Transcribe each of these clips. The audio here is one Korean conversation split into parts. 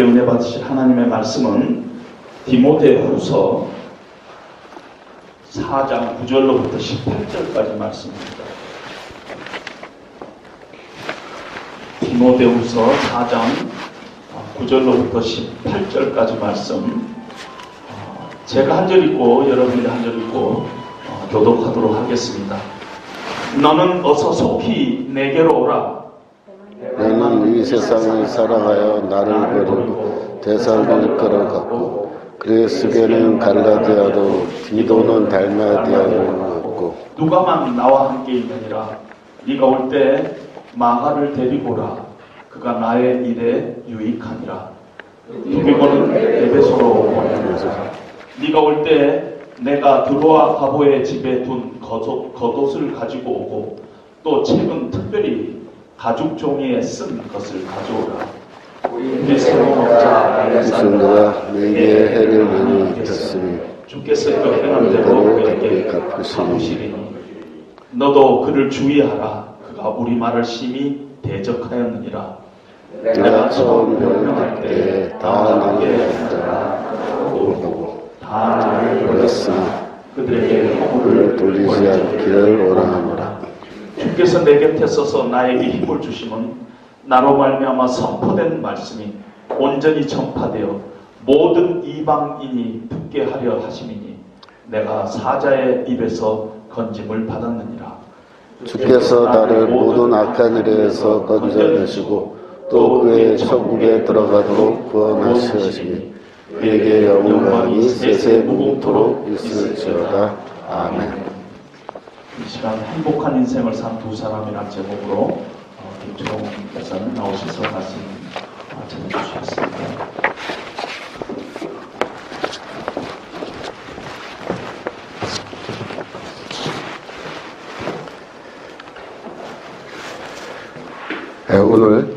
은혜 받으실 하나님의 말씀은 디모데후서 4장 9절로부터 18절까지 말씀입니다. 디모데후서 4장 9절로부터 18절까지 말씀, 제가 한 절 읽고 여러분이 한 절 읽고 교독하도록 하겠습니다. 너는 어서 속히 내게로 오라. 너는 이 세상을 사랑하여 나를 버리고 대상을 끌어갔고 그레스게는 갈라디아로 디도는 달마디아로 갔고 누가만 나와 함께 있느니라. 네가 올 때 마가를 데리고 오라. 그가 나의 일에 유익하니라. 두비고는 에베소로 오니라. 네가 올 때 내가 드로아 가보의 집에 둔 겉옷을 가지고 오고 또 책은 특별히 가죽 종이에 쓴 것을 가져오라. 우리 새로운 업자 알렉산더가 내게 해를 많이 입혔으니 주께서 그 행한 대로 그에게 갚으시리니 너도 그를 주의하라. 그가 우리 말을 심히 대적하였느니라. 내가 처음 명령할 때 다 나게 하고 다 나를 버렸으나 그들에게 허물을 돌리지 않기를 원하노라. 주께서 내 곁에 서서 나에게 힘을 주심은 나로 말미암아 선포된 말씀이 온전히 전파되어 모든 이방인이 듣게 하려 하심이니 내가 사자의 입에서 건짐을 받았느니라. 주께서 나를 모든 악한 일에서 건져내시고 또 그의 천국에 들어가도록 구원하시니 그에게 영광이 세세 무궁토록 있을지어다. 아멘. 이 시간 행복한 인생을 산 두 사람이란 제목으로 김초롱 목사님 나오셔서 말씀 전해주셨습니다. 오늘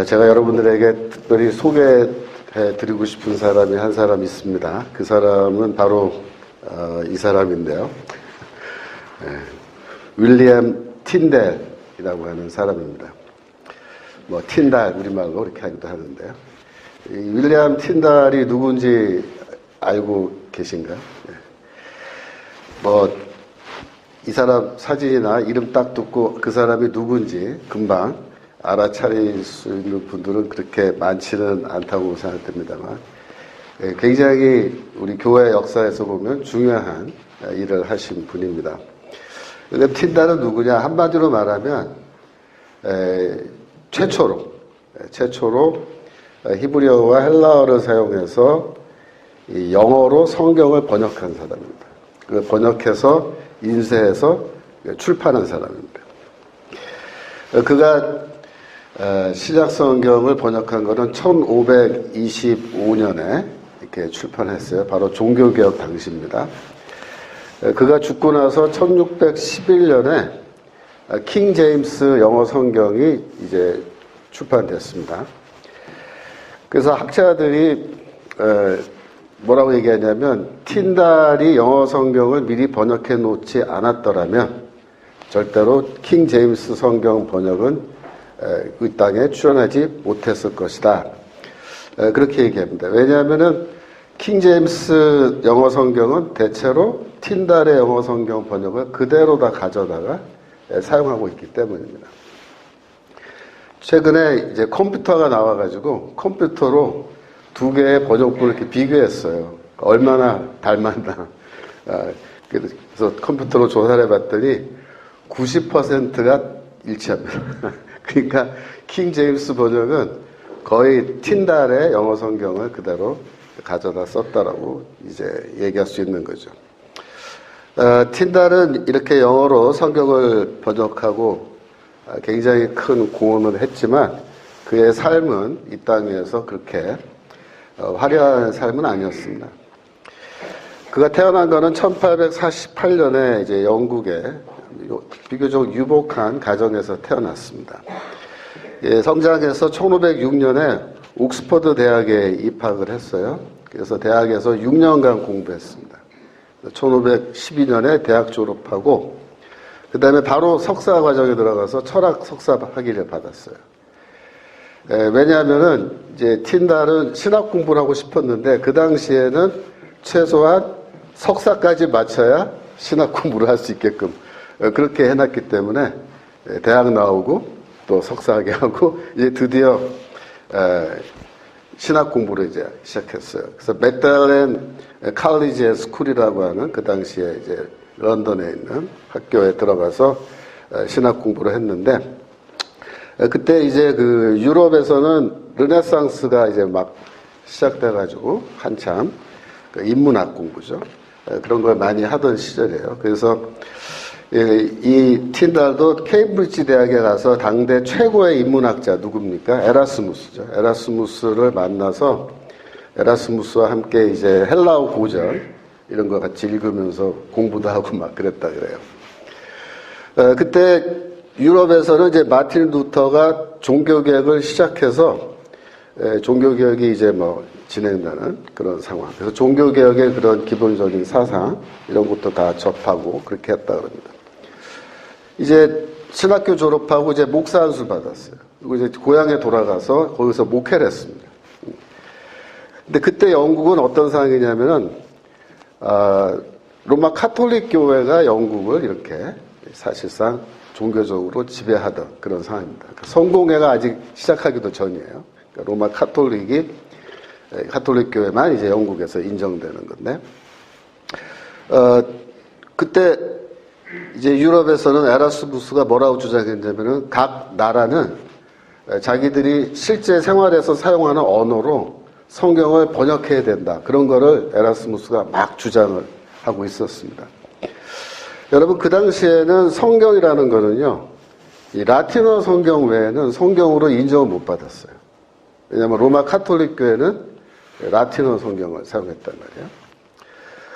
제가 여러분들에게 특별히 소개해드리고 싶은 사람이 한 사람 있습니다. 그 사람은 바로 이 사람인데요. 윌리엄 틴델이라고 하는 사람입니다. 뭐 틴달 우리말로 그렇게 하기도 하는데요. 이 윌리엄 틴달이 누군지 알고 계신가요? 뭐 이 사람 사진이나 이름 딱 듣고 그 사람이 누군지 금방 알아차릴 수 있는 분들은 그렇게 많지는 않다고 생각됩니다만 굉장히 우리 교회 역사에서 보면 중요한 일을 하신 분입니다. 근데 틴달은 누구냐? 한마디로 말하면 최초로 히브리어와 헬라어를 사용해서 영어로 성경을 번역한 사람입니다. 그 번역해서 인쇄해서 출판한 사람입니다. 그가 신약 성경을 번역한 것은 1525년에 이렇게 출판했어요. 바로 종교개혁 당시입니다. 그가 죽고 나서 1611년에 킹 제임스 영어 성경이 이제 출판됐습니다. 그래서 학자들이 뭐라고 얘기하냐면 틴달이 영어 성경을 미리 번역해 놓지 않았더라면 절대로 킹 제임스 성경 번역은 이 땅에 출연하지 못했을 것이다. 그렇게 얘기합니다. 왜냐하면은 킹 제임스 영어 성경은 대체로 틴달의 영어 성경 번역을 그대로 다 가져다가 사용하고 있기 때문입니다. 최근에 이제 컴퓨터가 나와가지고 컴퓨터로 두 개의 번역본을 이렇게 비교했어요. 얼마나 닮았나. 그래서 컴퓨터로 조사를 해봤더니 90%가 일치합니다. 그러니까 킹 제임스 번역은 거의 틴달의 영어 성경을 그대로 가져다 썼다라고 이제 얘기할 수 있는 거죠. 틴달은 이렇게 영어로 성경을 번역하고 굉장히 큰 공헌을 했지만 그의 삶은 이 땅에서 그렇게 화려한 삶은 아니었습니다. 그가 태어난 것은 1848년에 이제 영국에 비교적 유복한 가정에서 태어났습니다. 성장해서 1506년에 옥스퍼드 대학에 입학을 했어요. 그래서 대학에서 6년간 공부했습니다. 1512년에 대학 졸업하고 그 다음에 바로 석사 과정에 들어가서 철학 석사 학위를 받았어요. 왜냐하면은 이제 틴달은 신학 공부를 하고 싶었는데 그 당시에는 최소한 석사까지 마쳐야 신학 공부를 할 수 있게끔 그렇게 해놨기 때문에 대학 나오고 또 석사하게 하고 이제 드디어 신학 공부를 이제 시작했어요. 그래서 맥달렌 칼리지 스쿨이라고 하는 그 당시에 이제 런던에 있는 학교에 들어가서 신학 공부를 했는데 그때 이제 그 유럽에서는 르네상스가 이제 막 시작돼가지고 한참 그 인문학 공부죠. 그런 걸 많이 하던 시절이에요. 그래서 이 틴달도 케임브리지 대학에 가서 당대 최고의 인문학자 누굽니까? 에라스무스죠. 에라스무스를 만나서 에라스무스와 함께 이제 헬라어 고전 이런 거 같이 읽으면서 공부도 하고 막 그랬다 그래요. 그때 유럽에서는 이제 마틴 루터가 종교개혁을 시작해서 종교개혁이 이제 뭐 진행되는 그런 상황. 그래서 종교개혁의 그런 기본적인 사상 이런 것도 다 접하고 그렇게 했다 그럽니다. 이제 신학교 졸업하고 이제 목사 안수 받았어요. 그리고 이제 고향에 돌아가서 거기서 목회를 했습니다. 근데 그때 영국은 어떤 상황이냐면은 로마 카톨릭 교회가 영국을 이렇게 사실상 종교적으로 지배하던 그런 상황입니다. 성공회가 아직 시작하기도 전이에요. 그러니까 로마 카톨릭 교회만 이제 영국에서 인정되는 건데, 그때 이제 유럽에서는 에라스무스가 뭐라고 주장했냐면은 각 나라는 자기들이 실제 생활에서 사용하는 언어로 성경을 번역해야 된다. 그런 거를 에라스무스가 막 주장을 하고 있었습니다. 여러분, 그 당시에는 성경이라는 거는요, 이 라틴어 성경 외에는 성경으로 인정을 못 받았어요. 왜냐하면 로마 카톨릭 교회는 라틴어 성경을 사용했단 말이에요.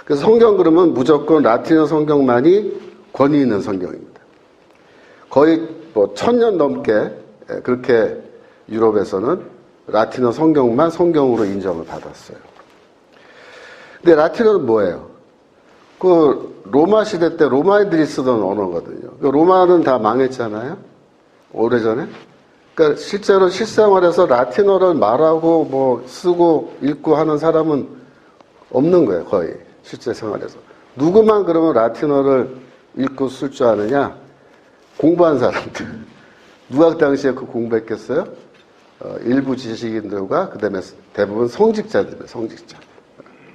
그래서 성경 그러면 무조건 라틴어 성경만이 권위 있는 성경입니다. 거의 뭐 1000년 넘게 그렇게 유럽에서는 라틴어 성경만 성경으로 인정을 받았어요. 근데 라틴어는 뭐예요? 그 로마 시대 때 로마인들이 쓰던 언어거든요. 로마는 다 망했잖아요. 오래전에. 그러니까 실제로 실생활에서 라틴어를 말하고 뭐 쓰고 읽고 하는 사람은 없는 거예요. 거의 실제 생활에서. 누구만 그러면 라틴어를 읽고 쓸 줄 아느냐? 공부한 사람들. 누가 그 당시에 그 공부했겠어요? 일부 지식인들과 그다음에 대부분 성직자들이에요. 성직자.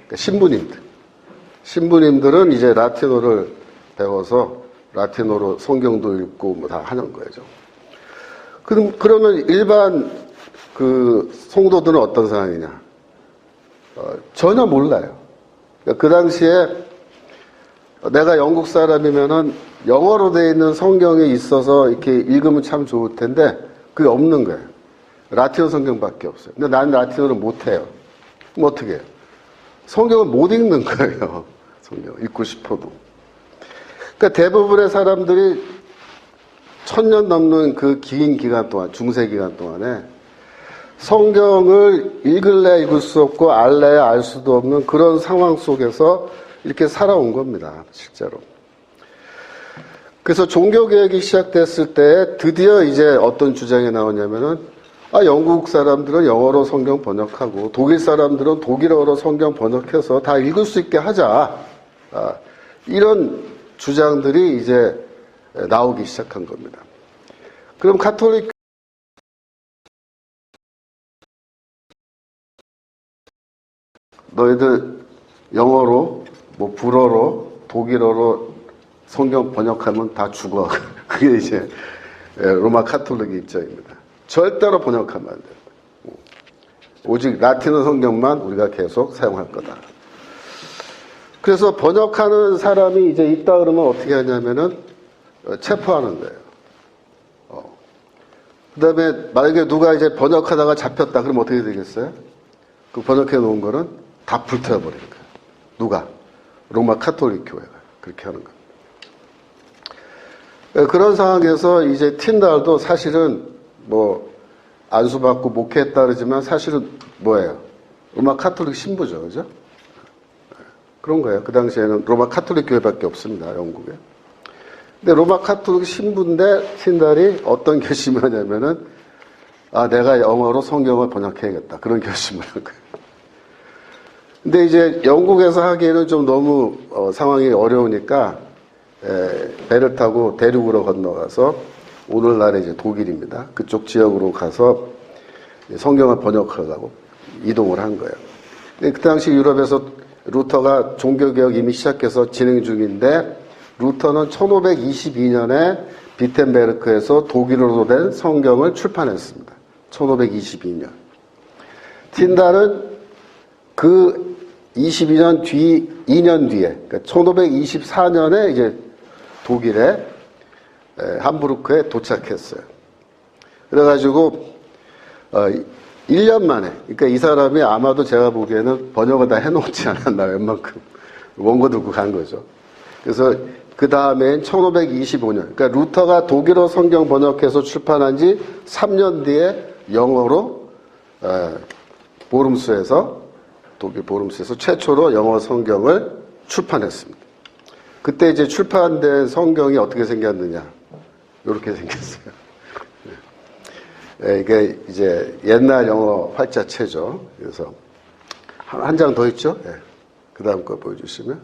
그러니까 신부님들은 이제 라틴어를 배워서 라틴어로 성경도 읽고 뭐 다 하는 거죠. 그러면 일반 그 성도들은 어떤 상황이냐? 전혀 몰라요. 그러니까 그 당시에 내가 영국 사람이면은 영어로 되어 있는 성경이 있어서 이렇게 읽으면 참 좋을 텐데 그게 없는 거예요. 라틴어 성경밖에 없어요. 근데 나는 라틴어를 못해요. 그럼 어떻게 해요? 성경을 못 읽는 거예요. 성경 읽고 싶어도. 그러니까 대부분의 사람들이 1000년 넘는 그 긴 기간 동안, 중세 기간 동안에 성경을 읽을래 읽을 수 없고 알래야 알 수도 없는 그런 상황 속에서 이렇게 살아온 겁니다. 실제로. 그래서 종교개혁이 시작됐을 때 드디어 이제 어떤 주장이 나오냐면은 영국 사람들은 영어로 성경 번역하고 독일 사람들은 독일어로 성경 번역해서 다 읽을 수 있게 하자. 이런 주장들이 이제 나오기 시작한 겁니다. 그럼 카톨릭 너희들 영어로 뭐 불어로 독일어로 성경 번역하면 다 죽어. 그게 이제 로마 카톨릭의 입장입니다. 절대로 번역하면 안 돼요. 오직 라틴어 성경만 우리가 계속 사용할 거다. 그래서 번역하는 사람이 이제 있다 그러면 어떻게 하냐면은 체포하는 거예요. 그 다음에 만약에 누가 이제 번역하다가 잡혔다 그러면 어떻게 되겠어요? 그 번역해 놓은 거는 다 불태워버리는 거예요. 누가? 로마 카톨릭 교회가 그렇게 하는 겁니다. 그런 상황에서 이제 틴달도 사실은 뭐 안수받고 목회했다 그러지만 사실은 뭐예요? 로마 카톨릭 신부죠. 그죠? 그런 거예요. 그 당시에는 로마 카톨릭 교회밖에 없습니다. 영국에. 근데 로마 카톨릭 신부인데 틴달이 어떤 결심을 하냐면은 내가 영어로 성경을 번역해야겠다. 그런 결심을 한 거예요. 근데 이제 영국에서 하기에는 좀 너무 상황이 어려우니까 배를 타고 대륙으로 건너가서 오늘날의 이제 독일입니다. 그쪽 지역으로 가서 성경을 번역하려고 이동을 한 거예요. 근데 그 당시 유럽에서 루터가 종교개혁 이미 시작해서 진행 중인데 루터는 1522년에 비텐베르크에서 독일어로 된 성경을 출판했습니다. 1522년. 틴달은 그 22년 뒤, 2년 뒤에, 그러니까 1524년에 이제 독일의 함부르크에 도착했어요. 그래가지고, 1년 만에, 그러니까 이 사람이 아마도 제가 보기에는 번역을 다 해놓지 않았나, 웬만큼. 원고 들고 간 거죠. 그래서 그 다음엔 1525년, 그러니까 루터가 독일어 성경 번역해서 출판한 지 3년 뒤에 영어로, 독일 보름스에서 최초로 영어 성경을 출판했습니다. 그때 이제 출판된 성경이 어떻게 생겼느냐. 이렇게 생겼어요. 이게 이제 옛날 영어 활자체죠. 그래서 한 장 더 있죠. 그 다음 거 보여주시면.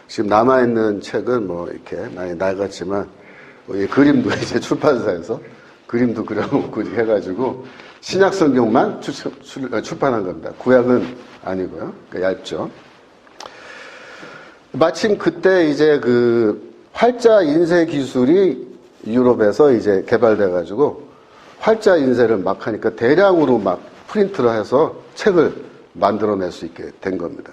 지금 남아있는 책은 뭐 이렇게 많이 낡았지만, 이 그림도 이제 출판사에서 그림도 그려놓고 해가지고 신약 성경만 출판한 겁니다. 구약은 아니고요. 그러니까 얇죠. 마침 그때 이제 그 활자 인쇄 기술이 유럽에서 이제 개발돼가지고 활자 인쇄를 막 하니까 대량으로 막 프린트를 해서 책을 만들어낼 수 있게 된 겁니다.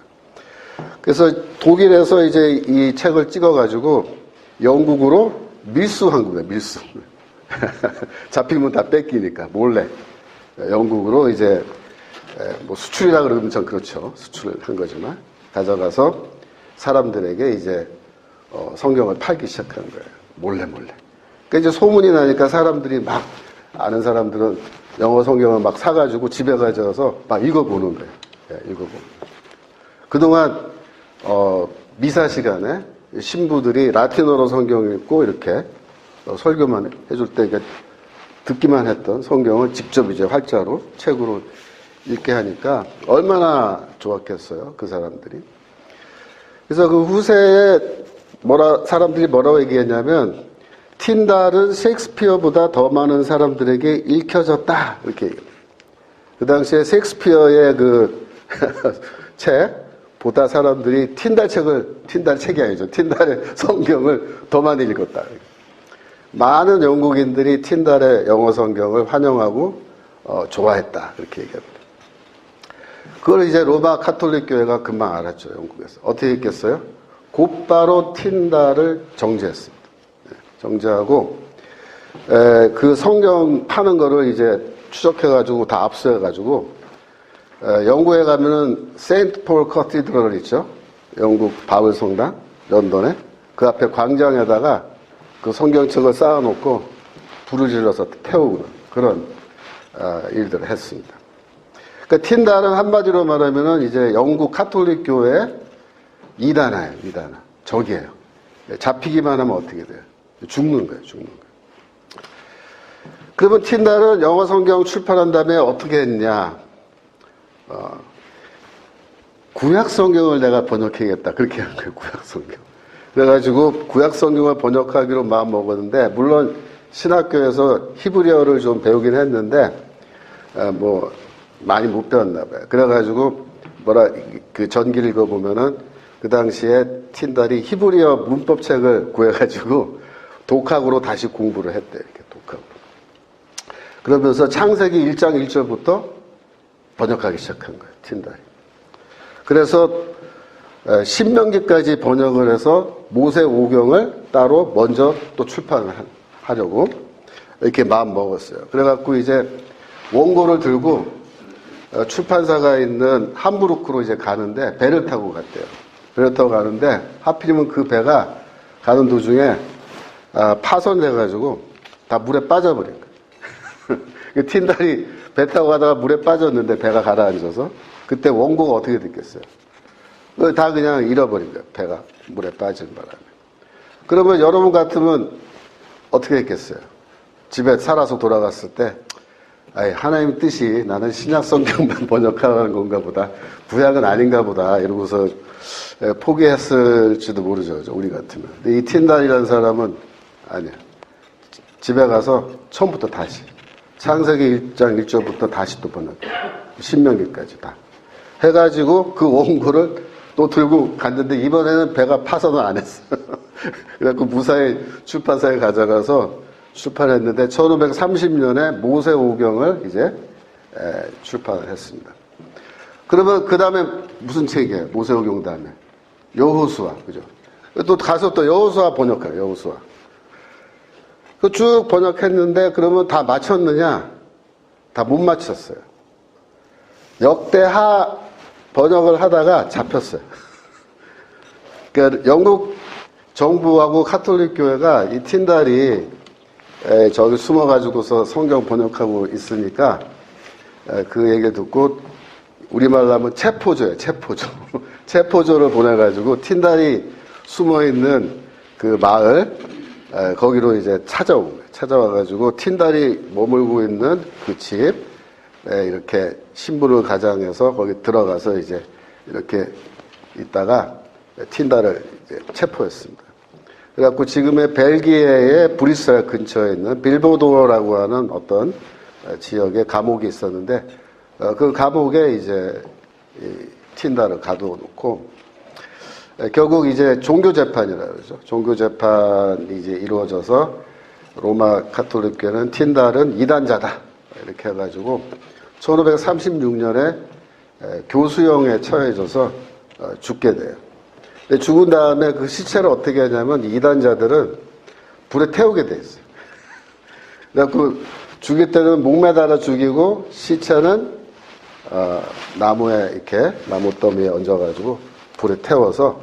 그래서 독일에서 이제 이 책을 찍어가지고 영국으로 밀수한 거예요. 밀수. 잡히면 다 뺏기니까 몰래 영국으로 이제 뭐 수출이라 그러면 전 그렇죠. 수출을 한 거지만 가져가서 사람들에게 이제 성경을 팔기 시작한 거예요. 몰래. 그러니까 이제 소문이 나니까 사람들이 막 아는 사람들은 영어 성경을 막 사가지고 집에 가져와서 막 읽어보는 거예요. 읽어보는. 그동안 미사 시간에 신부들이 라틴어로 성경 읽고 이렇게 설교만 해줄 때 듣기만 했던 성경을 직접 이제 활자로 책으로 읽게 하니까 얼마나 좋았겠어요, 그 사람들이. 그래서 그 후세에 사람들이 뭐라고 얘기했냐면 틴달은 셰익스피어보다 더 많은 사람들에게 읽혀졌다 이렇게 얘기해요. 그 당시에 셰익스피어의 그 책보다 사람들이 틴달 책이 아니죠. 틴달의 성경을 더 많이 읽었다. 많은 영국인들이 틴달의 영어 성경을 환영하고 좋아했다 이렇게 얘기합니다. 그걸 이제 로마 카톨릭 교회가 금방 알았죠. 영국에서 어떻게 했겠어요? 곧바로 틴달을 정지했습니다. 정지하고 그 성경 파는 거를 이제 추적해가지고 다 압수해가지고 영국에 가면은 세인트 폴 커티드럴 있죠. 영국 바울 성당 런던에 그 앞에 광장에다가 그 성경책을 쌓아놓고 불을 질러서 태우는 그런 일들을 했습니다. 그러니까 틴달은 한마디로 말하면은 이제 영국 카톨릭 교회 이단아예요. 이단아. 적이에요. 잡히기만 하면 어떻게 돼요? 죽는 거예요. 그러면 틴달은 영어 성경 출판한 다음에 어떻게 했냐? 구약 성경을 내가 번역해야겠다. 그렇게 한 거예요. 구약 성경. 그래가지고 구약 성경을 번역하기로 마음 먹었는데 물론 신학교에서 히브리어를 좀 배우긴 했는데 뭐 많이 못 배웠나 봐요. 그래가지고 그 전기를 읽어보면은 그 당시에 틴달이 히브리어 문법책을 구해가지고 독학으로 다시 공부를 했대요. 이렇게 독학으로. 그러면서 창세기 1장 1절부터 번역하기 시작한 거예요. 틴달이. 그래서 신명기까지 번역을 해서 모세오경을 따로 먼저 또 출판을 하려고 이렇게 마음 먹었어요. 그래갖고 이제 원고를 들고 출판사가 있는 함부르크로 이제 가는데 배를 타고 갔대요. 배를 타고 가는데 하필이면 그 배가 가는 도중에 파손돼가지고 다 물에 빠져버린 거예요. 틴달이 배 타고 가다가 물에 빠졌는데 배가 가라앉아서 그때 원고가 어떻게 됐겠어요? 다 그냥 잃어버린 거예요. 배가 물에 빠진 바람에. 그러면 여러분 같으면 어떻게 했겠어요? 집에 살아서 돌아갔을 때 아이, 하나님 뜻이 나는 신약 성경만 번역하는 건가 보다. 구약은 아닌가 보다. 이러고서 포기했을지도 모르죠. 우리 같으면. 근데 이 틴달이라는 사람은 아니야. 집에 가서 처음부터 다시. 창세기 1장 1절부터 다시 또 번역해. 신명기까지 다. 해가지고 그 원고를 또 들고 갔는데 이번에는 배가 파서는 안 했어. 그래갖고 무사히 출판사에 가져가서 출판했는데 1530년에 모세오경을 이제 출판을 했습니다. 그러면 그 다음에 무슨 책이에요? 모세오경 다음에 여호수아, 그죠? 또 가서 또 여호수아 번역해요. 여호수아. 그 쭉 번역했는데 그러면 다 맞췄느냐? 다 못 맞췄어요. 역대하 번역을 하다가 잡혔어요. 그러니까 영국 정부하고 카톨릭 교회가 이 틴달이 저기 숨어가지고서 성경 번역하고 있으니까 그 얘기를 듣고 우리말로 하면 체포조예요. 체포조. 체포조를 보내가지고 틴달이 숨어있는 그 마을 거기로 이제 찾아온 거예요. 찾아와가지고 틴달이 머물고 있는 그 집 이렇게 신부를 가장해서 거기 들어가서 이제 이렇게 있다가 틴달을 이제 체포했습니다. 그래갖고 지금의 벨기에의 브뤼셀 근처에 있는 빌보도어라고 하는 어떤 지역에 감옥이 있었는데 그 감옥에 이제 틴달을 가둬놓고 결국 이제 종교 재판이라고 그러죠. 종교 재판이 이제 이루어져서 로마 카톨릭교회는 틴달은 이단자다 이렇게 해가지고 1536년에 교수형에 처해져서 죽게 돼요. 근데 죽은 다음에 그 시체를 어떻게 하냐면 이단자들은 불에 태우게 돼 있어요. 그래갖고 죽일 때는 목매달아 죽이고 시체는 나무에 이렇게 나무 더미에 얹어가지고 불에 태워서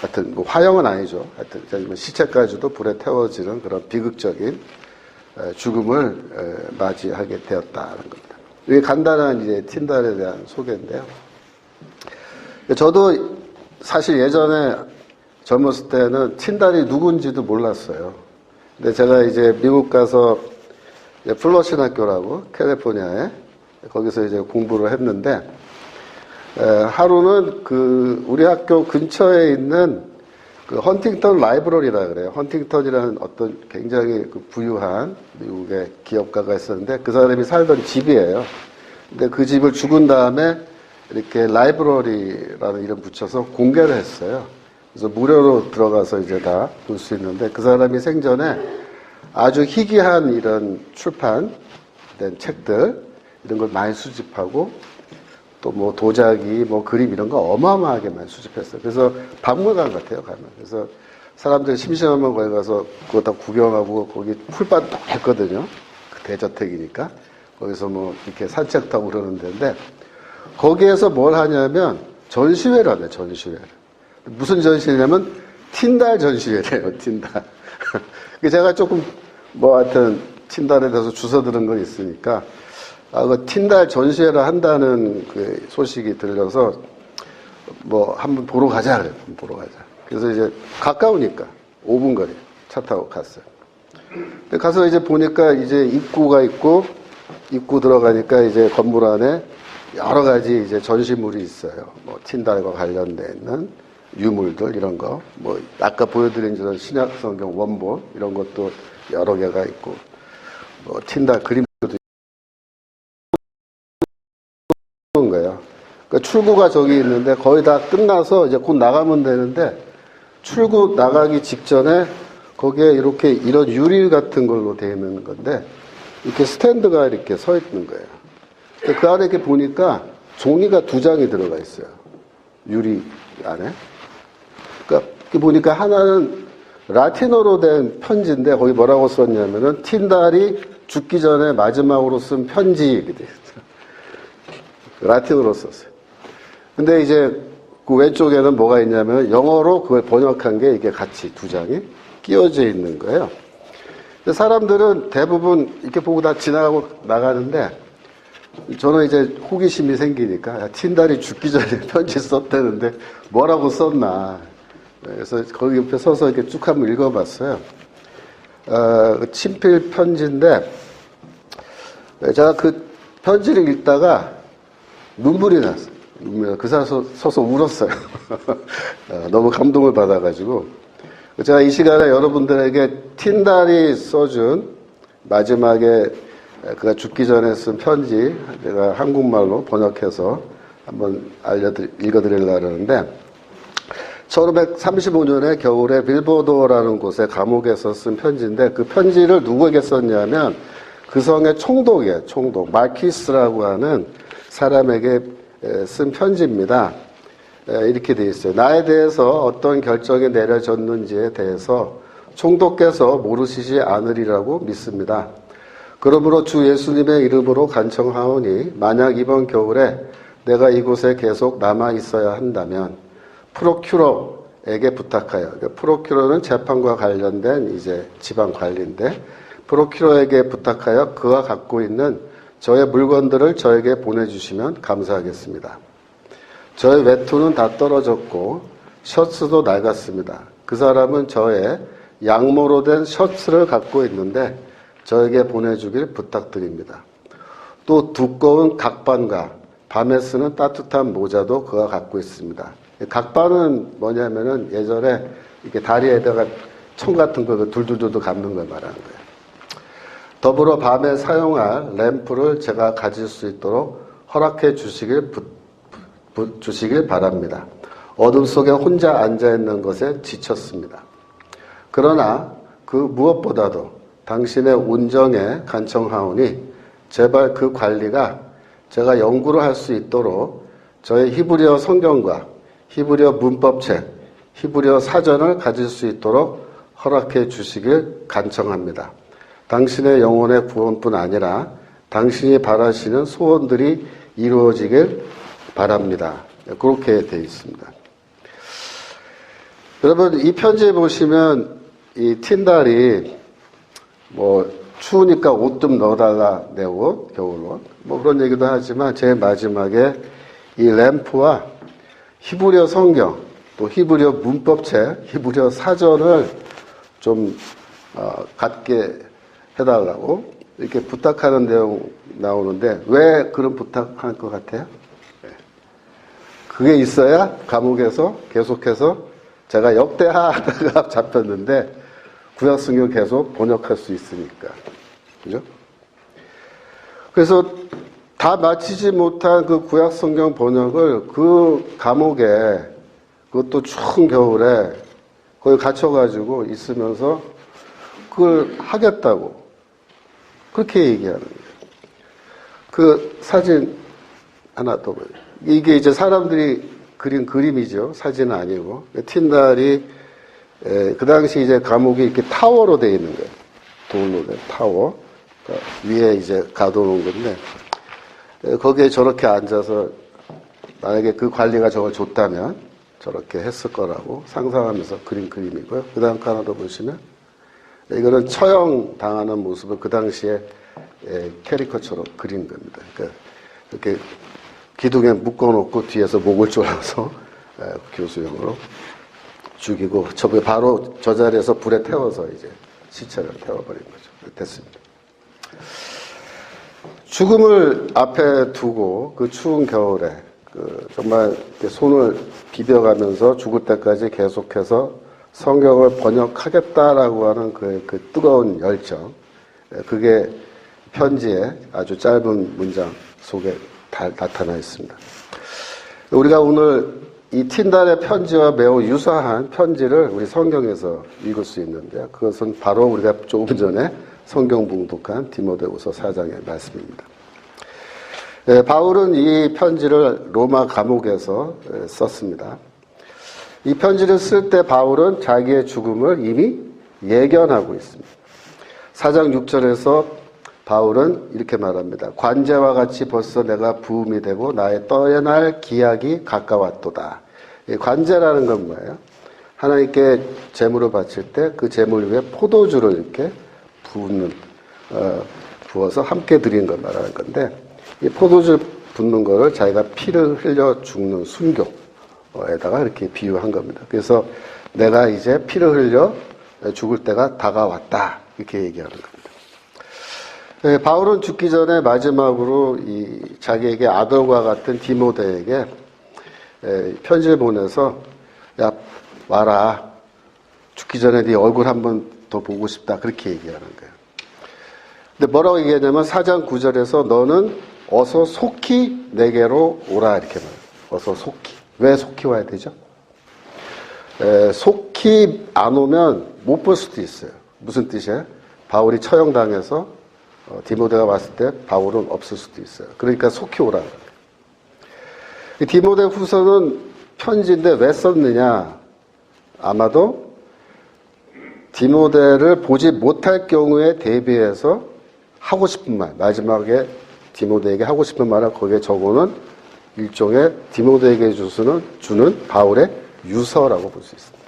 하여튼 뭐 화형은 아니죠. 하여튼 시체까지도 불에 태워지는 그런 비극적인 죽음을 맞이하게 되었다는 겁니다. 이게 간단한 이제 틴달에 대한 소개인데요. 저도 사실 예전에 젊었을 때는 틴달이 누군지도 몰랐어요. 근데 제가 이제 미국 가서 플러신 학교라고 캘리포니아에 거기서 이제 공부를 했는데 하루는 그 우리 학교 근처에 있는 그 헌팅턴 라이브러리라 그래요. 헌팅턴이라는 어떤 굉장히 그 부유한 미국의 기업가가 있었는데 그 사람이 살던 집이에요. 근데 그 집을 죽은 다음에 이렇게 라이브러리라는 이름 붙여서 공개를 했어요. 그래서 무료로 들어가서 이제 다 볼 수 있는데 그 사람이 생전에 아주 희귀한 이런 출판된 책들 이런 걸 많이 수집하고 또 뭐 도자기, 뭐 그림 이런 거 어마어마하게 많이 수집했어요. 그래서 박물관 같아요, 가면. 그래서 사람들이 심심하면 거기 가서 그거 다 구경하고 거기 풀밭 딱 했거든요. 그 대저택이니까. 거기서 뭐 이렇게 산책하고 그러는 데인데 거기에서 뭘 하냐면 전시회를 하네, 전시회를. 무슨 전시회냐면 틴달 전시회래요, 틴달. 제가 조금 뭐 하여튼 틴달에 대해서 주워 들은 건 있으니까 그 틴달 전시회를 한다는 그 소식이 들려서 뭐 한번 보러 가자 그래. 보러 가자. 그래서 이제 가까우니까 5분 거리 차 타고 갔어요. 근데 가서 이제 보니까 이제 입구가 있고 입구 들어가니까 이제 건물 안에 여러 가지 이제 전시물이 있어요. 뭐 틴달과 관련돼 있는 유물들 이런 거, 뭐 아까 보여드린 저 신약 성경 원본 이런 것도 여러 개가 있고, 뭐 틴달 그림도 있는 거예요. 그러니까 출구가 저기 있는데 거의 다 끝나서 이제 곧 나가면 되는데 출구 나가기 직전에 거기에 이렇게 이런 유리 같은 걸로 되어 있는 건데 이렇게 스탠드가 이렇게 서 있는 거예요. 그 안에 이렇게 보니까 종이가 2장이 들어가 있어요. 유리 안에. 그러니까 보니까 하나는 라틴어로 된 편지인데 거기 뭐라고 썼냐면은 틴달이 죽기 전에 마지막으로 쓴 편지 이렇게 돼 있어요. 라틴어로 썼어요. 근데 이제 그 왼쪽에는 뭐가 있냐면 영어로 그걸 번역한 게 이게 같이 2장이 끼워져 있는 거예요. 근데 사람들은 대부분 이렇게 보고 다 지나가고 나가는데 저는 이제 호기심이 생기니까 야, 틴달이 죽기 전에 편지 썼다는데 뭐라고 썼나. 그래서 거기 옆에 서서 이렇게 쭉 한번 읽어봤어요. 친필 편지인데 제가 그 편지를 읽다가 눈물이 났어요. 그 서서 울었어요. 너무 감동을 받아가지고 제가 이 시간에 여러분들에게 틴달이 써준 마지막에 그가 죽기 전에 쓴 편지 제가 한국말로 번역해서 한번 읽어드리려고 하는데 1535년에 겨울에 빌보도라는 곳에 감옥에서 쓴 편지인데 그 편지를 누구에게 썼냐면 그 성의 총독이에요. 총독 마키스라고 하는 사람에게 쓴 편지입니다. 이렇게 되어 있어요. 나에 대해서 어떤 결정이 내려졌는지에 대해서 총독께서 모르시지 않으리라고 믿습니다. 그러므로 주 예수님의 이름으로 간청하오니 만약 이번 겨울에 내가 이곳에 계속 남아 있어야 한다면 프로큐러에게 부탁하여, 프로큐러는 재판과 관련된 이제 지방 관리인데 프로큐러에게 부탁하여 그가 갖고 있는 저의 물건들을 저에게 보내주시면 감사하겠습니다. 저의 외투는 다 떨어졌고 셔츠도 낡았습니다. 그 사람은 저의 양모로 된 셔츠를 갖고 있는데 저에게 보내주길 부탁드립니다. 또 두꺼운 각반과 밤에 쓰는 따뜻한 모자도 그가 갖고 있습니다. 각반은 뭐냐면은 예전에 이렇게 다리에다가 총 같은 거 둘둘둘 감는 걸 말하는 거예요. 더불어 밤에 사용할 램프를 제가 가질 수 있도록 허락해 주시길 바랍니다. 어둠 속에 혼자 앉아있는 것에 지쳤습니다. 그러나 그 무엇보다도 당신의 온정에 간청하오니 제발 그 관리가 제가 연구를 할 수 있도록 저의 히브리어 성경과 히브리어 문법책, 히브리어 사전을 가질 수 있도록 허락해 주시길 간청합니다. 당신의 영혼의 구원뿐 아니라 당신이 바라시는 소원들이 이루어지길 바랍니다. 그렇게 되어 있습니다. 여러분, 이 편지에 보시면 이 틴달이 뭐 추우니까 옷 좀 넣어달라 내 옷, 겨울옷 뭐 그런 얘기도 하지만 제일 마지막에 이 램프와 히브리어 성경 또 히브리어 문법책, 히브리어 사전을 좀 갖게 해달라고 이렇게 부탁하는 내용 나오는데 왜 그런 부탁할 것 같아요? 그게 있어야 감옥에서 계속해서 제가 역대하다가 잡혔는데 구약성경 계속 번역할 수 있으니까. 그죠? 그래서 다 마치지 못한 그 구약성경 번역을 그 감옥에 그것도 추운 겨울에 거기 갇혀가지고 있으면서 그걸 하겠다고 그렇게 얘기하는 거예요. 그 사진 하나 더 보여요. 이게 이제 사람들이 그린 그림이죠. 사진은 아니고. 틴달이 그 당시 이제 감옥이 이렇게 타워로 되어 있는 거예요. 돌로 된 타워. 그러니까 위에 이제 가둬놓은 건데, 거기에 저렇게 앉아서 만약에 그 관리가 저걸 줬다면 저렇게 했을 거라고 상상하면서 그린 그림이고요. 그 다음 하나 더 보시면, 이거는 처형 당하는 모습을 그 당시에 캐리커처로 그린 겁니다. 그러니까 이렇게 기둥에 묶어놓고 뒤에서 목을 졸라서 교수형으로 죽이고 바로 저 자리에서 불에 태워서 이제 시체를 태워버린 거죠. 됐습니다. 죽음을 앞에 두고 그 추운 겨울에 정말 손을 비벼가면서 죽을 때까지 계속해서 성경을 번역하겠다라고 하는 그 뜨거운 열정, 그게 편지의 아주 짧은 문장 속에 다 나타나 있습니다. 우리가 오늘 이 틴달의 편지와 매우 유사한 편지를 우리 성경에서 읽을 수 있는데 그것은 바로 우리가 조금 전에 성경 봉독한 디모데후서 4장의 말씀입니다. 바울은 이 편지를 로마 감옥에서 썼습니다. 이 편지를 쓸 때 바울은 자기의 죽음을 이미 예견하고 있습니다. 4장 6절에서 바울은 이렇게 말합니다. 관제와 같이 벌써 내가 부음이 되고 나의 떠날 기약이 가까웠도다. 관제라는 건 뭐예요? 하나님께 제물을 바칠 때 그 제물 위에 포도주를 이렇게 부어서 함께 드리는 걸 말하는 건데 이 포도주 붓는 거를 자기가 피를 흘려 죽는 순교에다가 이렇게 비유한 겁니다. 그래서 내가 이제 피를 흘려 죽을 때가 다가왔다. 이렇게 얘기하는 겁니다. 네, 바울은 죽기 전에 마지막으로 자기에게 아들과 같은 디모데에게 편지를 보내서 야 와라 죽기 전에 네 얼굴 한번 더 보고 싶다 그렇게 얘기하는 거예요. 근데 뭐라고 얘기하냐면 4장 9절에서 너는 어서 속히 내게로 오라 이렇게 말해요. 어서 속히. 왜 속히 와야 되죠? 속히 안 오면 못 볼 수도 있어요. 무슨 뜻이에요? 바울이 처형당해서 디모데가 왔을 때 바울은 없을 수도 있어요. 그러니까 속히 오라. 디모데 후서는 편지인데 왜 썼느냐? 아마도 디모데를 보지 못할 경우에 대비해서 하고 싶은 말, 마지막에 디모데에게 하고 싶은 말을 거기에 적어놓은 일종의 디모데에게 주는 바울의 유서라고 볼 수 있습니다.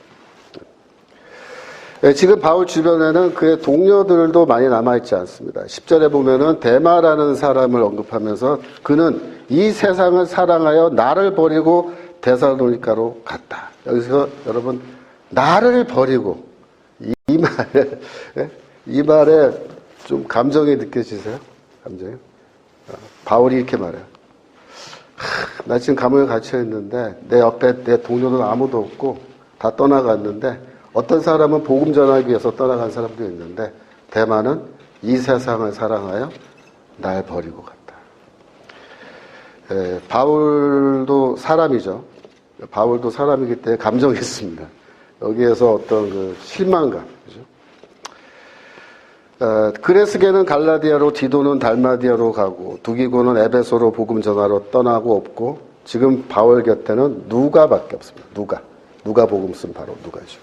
지금 바울 주변에는 그의 동료들도 많이 남아있지 않습니다. 10절에 보면은 데마라는 사람을 언급하면서 그는 이 세상을 사랑하여 나를 버리고 데살로니가로 갔다. 여기서 여러분 나를 버리고 이 말에 좀 감정이 느껴지세요? 감정이? 바울이 이렇게 말해요. 나 지금 감옥에 갇혀 있는데 내 옆에 내 동료는 아무도 없고 다 떠나갔는데 어떤 사람은 복음 전하기 위해서 떠나간 사람도 있는데 대만은 이 세상을 사랑하여 날 버리고 갔다. 바울도 사람이죠. 바울도 사람이기 때문에 감정이 있습니다. 여기에서 어떤 그 실망감, 그죠? 그레스게는 갈라디아로, 디도는 달마디아로 가고, 두기고는 에베소로 복음 전하러 떠나고 없고, 지금 바울 곁에는 누가밖에 없습니다. 누가 복음 쓴 바로 누가죠.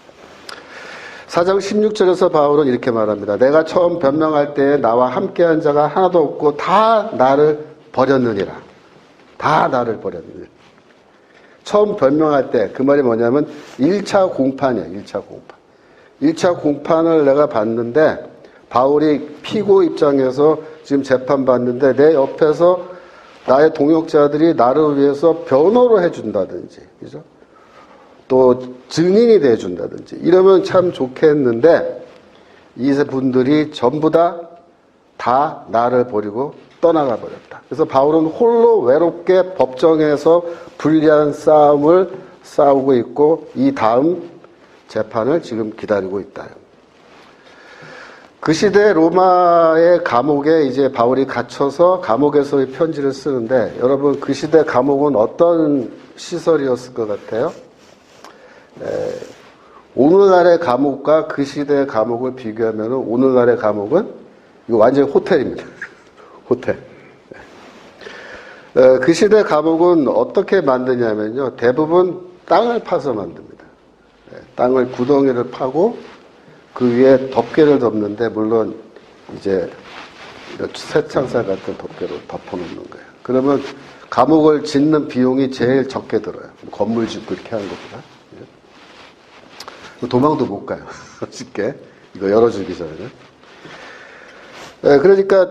4장 16절에서 바울은 이렇게 말합니다. 내가 처음 변명할 때에 나와 함께한 자가 하나도 없고 다 나를 버렸느니라. 다 나를 버렸느니라. 처음 변명할 때 그 말이 뭐냐면 1차 공판이야. 1차 공판. 1차 공판을 내가 봤는데 바울이 피고 입장에서 지금 재판받는데 내 옆에서 나의 동역자들이 나를 위해서 변호를 해준다든지, 그죠? 또 증인이 돼준다든지 이러면 참 좋겠는데 이 분들이 전부 다 나를 버리고 떠나가 버렸다. 그래서 바울은 홀로 외롭게 법정에서 불리한 싸움을 싸우고 있고 이 다음 재판을 지금 기다리고 있다. 그 시대 로마의 감옥에 이제 바울이 갇혀서 감옥에서 이 편지를 쓰는데 여러분 그 시대 감옥은 어떤 시설이었을 것 같아요? 오늘날의 감옥과 그 시대의 감옥을 비교하면 오늘날의 감옥은 이거 완전히 호텔입니다. 호텔. 그 시대 감옥은 어떻게 만드냐면요. 대부분 땅을 파서 만듭니다. 땅을 구덩이를 파고 그 위에 덮개를 덮는데 물론 이제 새창살 같은 덮개로 덮어놓는 거예요. 그러면 감옥을 짓는 비용이 제일 적게 들어요. 건물 짓고 이렇게 하는 것보다. 도망도 못 가요. 쉽게. 이거 열어주기 전에는. 그러니까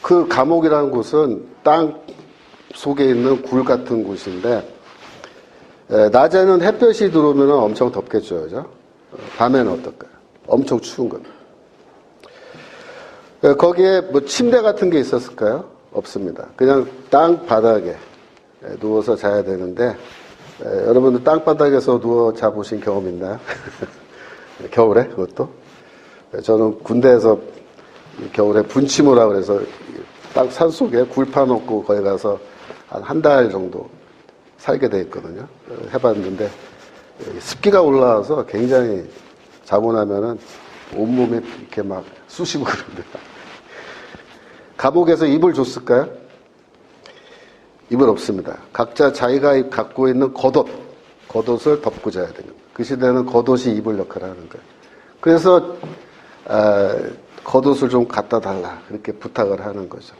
그 감옥이라는 곳은 땅 속에 있는 굴 같은 곳인데 낮에는 햇볕이 들어오면 엄청 덥겠죠. 그죠? 밤에는 어떨까요? 엄청 추운 겁니다. 거기에 뭐 침대 같은 게 있었을까요? 없습니다. 그냥 땅 바닥에 누워서 자야 되는데 여러분들 땅바닥에서 누워 자보신 경험 있나요? 겨울에 그것도? 저는 군대에서 겨울에 분침오라 그래서 땅 산속에 굴 파놓고 거기 가서 한 달 정도 살게 돼 있거든요. 해봤는데 습기가 올라와서 굉장히 자고 나면은 온몸에 이렇게 막 쑤시고 그럽니다. 감옥에서 이불 줬을까요? 이불 없습니다. 각자 자기가 갖고 있는 겉옷을 덮고 자야 됩니다. 그 시대는 겉옷이 이불 역할을 하는 거예요. 그래서 겉옷을 좀 갖다 달라 그렇게 부탁을 하는 거죠.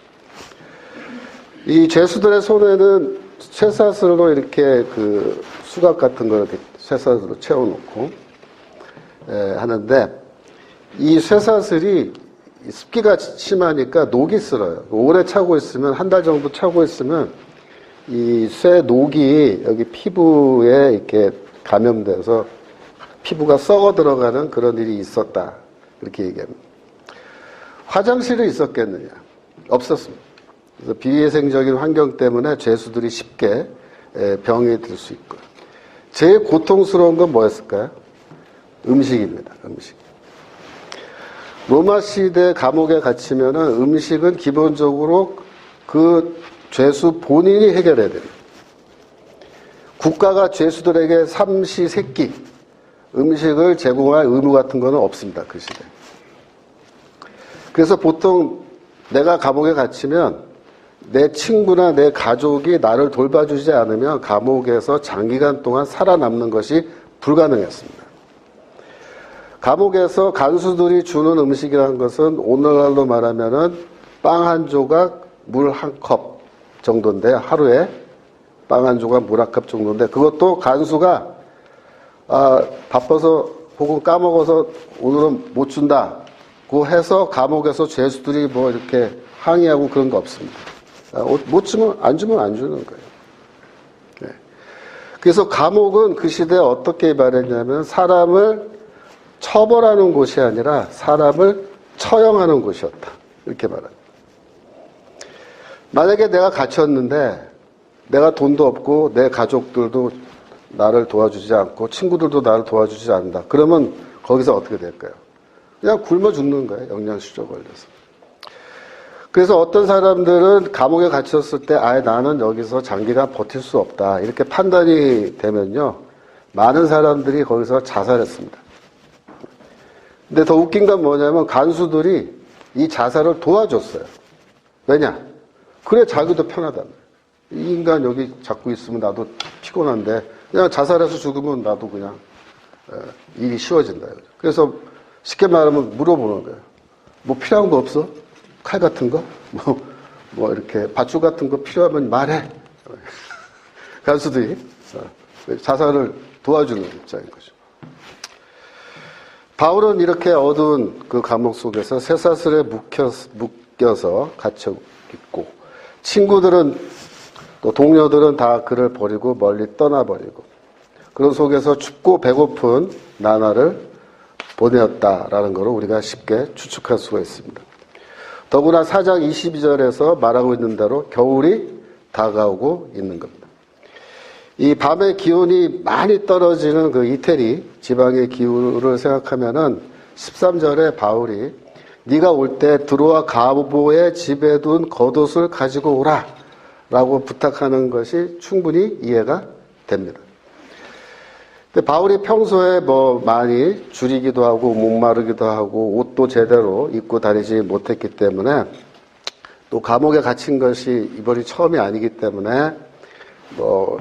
이 죄수들의 손에는 쇠사슬로 이렇게 그 수갑 같은 걸 이렇게 쇠사슬로 채워놓고 하는데 이 쇠사슬이 습기가 심하니까 녹이 슬어요. 오래 차고 있으면 한 달 정도 차고 있으면 이 쇠 녹이 여기 피부에 이렇게 감염돼서 피부가 썩어 들어가는 그런 일이 있었다. 그렇게 얘기합니다. 화장실이 있었겠느냐? 없었습니다. 그래서 비위생적인 환경 때문에 죄수들이 쉽게 병이 들 수 있고, 제일 고통스러운 건 뭐였을까요? 음식입니다. 음식. 로마 시대 감옥에 갇히면은 음식은 기본적으로 그 죄수 본인이 해결해야 됩니다. 국가가 죄수들에게 삼시세끼 음식을 제공할 의무 같은 거는 없습니다. 그 시대. 그래서 보통 내가 감옥에 갇히면 내 친구나 내 가족이 나를 돌봐주지 않으면 감옥에서 장기간 동안 살아남는 것이 불가능했습니다. 감옥에서 간수들이 주는 음식이라는 것은 오늘날로 말하면은 빵 한 조각, 물 한 컵 정도인데, 하루에 빵 한 조각, 물 한 컵 정도인데, 그것도 간수가 바빠서 혹은 까먹어서 오늘은 못 준다고 해서 감옥에서 죄수들이 뭐 이렇게 항의하고 그런 거 없습니다. 못 주면 안 주는 거예요. 네. 그래서 감옥은 그 시대에 어떻게 말했냐면 사람을 처벌하는 곳이 아니라 사람을 처형하는 곳이었다. 이렇게 말합니다. 만약에 내가 갇혔는데 내가 돈도 없고 내 가족들도 나를 도와주지 않고 친구들도 나를 도와주지 않는다. 그러면 거기서 어떻게 될까요? 그냥 굶어 죽는 거예요. 영양실조 걸려서. 그래서 어떤 사람들은 감옥에 갇혔을 때 아예 나는 여기서 장기간 버틸 수 없다. 이렇게 판단이 되면요. 많은 사람들이 거기서 자살했습니다. 근데 더 웃긴 건 뭐냐면 간수들이 이 자살을 도와줬어요. 왜냐? 그래 자기도 편하다. 이 인간 여기 잡고 있으면 나도 피곤한데 그냥 자살해서 죽으면 나도 그냥 일이 쉬워진다. 그래서 쉽게 말하면 물어보는 거예요. 뭐 필요한 거 없어? 칼 같은 거? 뭐 이렇게 밧줄 같은 거 필요하면 말해. 간수들이 자살을 도와주는 입장인 거죠. 바울은 이렇게 어두운 그 감옥 속에서 쇠사슬에 묶여서 갇혀 있고, 친구들은 또 동료들은 다 그를 버리고 멀리 떠나버리고, 그런 속에서 춥고 배고픈 나날을 보내었다라는 것을 우리가 쉽게 추측할 수가 있습니다. 더구나 4장 22절에서 말하고 있는 대로 겨울이 다가오고 있는 겁니다. 이 밤의 기온이 많이 떨어지는 그 이태리 지방의 기후를 생각하면은 13절에 바울이 네가 올 때 드로아 가보의 집에 둔 겉옷을 가지고 오라 라고 부탁하는 것이 충분히 이해가 됩니다. 근데 바울이 평소에 뭐 많이 줄이기도 하고 목마르기도 하고 옷도 제대로 입고 다니지 못했기 때문에, 또 감옥에 갇힌 것이 이번이 처음이 아니기 때문에 뭐